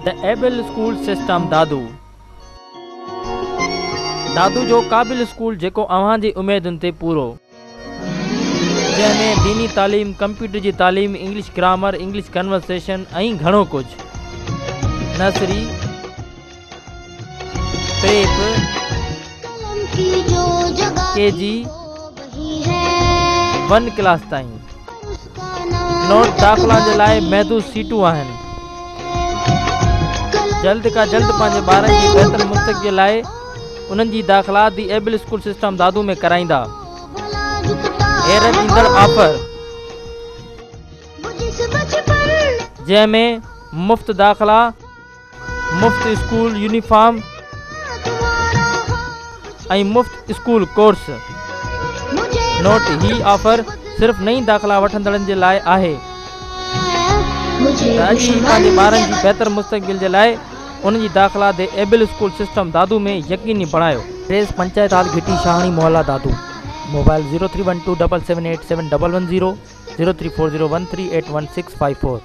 The able school system दादू। दादू जो क़ाबिल school जेको अव्हां जी उमेदुनि ते पूरो, जंहिंमें दीनी तालीम, कंप्यूटर जी तालीम, इंग्लिश ग्रामर, इंग्लिश कन्वर्सेशन ऐं घणो कुझु। नर्सरी, प्रेप, KG 1 क्लास ताईं। नोट दाख़िला जे लाइ महदूद सीटूं आहिनि। जल्द खां जल्द पंहिंजे ॿारनि जी बहितर मुस्तक़बिल जे लाइ उन्हनि जी दाख़िला दी एबल स्कूल सिस्टम दादू में कराईंदा। हैरत ईंदड़ ऑफर, जंहिंमें मुफ़्त दाख़िला, मुफ़्त स्कूल यूनिफॉर्म ऐं मुफ़्त स्कूल कोर्स। नोट ही ऑफर सिर्फ़ नई दाख़िला वठंदड़नि जे लाइ आहे। अॼु ई पंहिंजे ॿारनि जी बहितर मुस्तक़बिल जे लाइ उन जी दाख़िला दे एबल स्कूल सिस्टम दादू में यकीनी बणायो। रेस पंचायत हाल घिटी शाहणी मोहल्ला दादू। मोबाइल 031277871110 034013811654।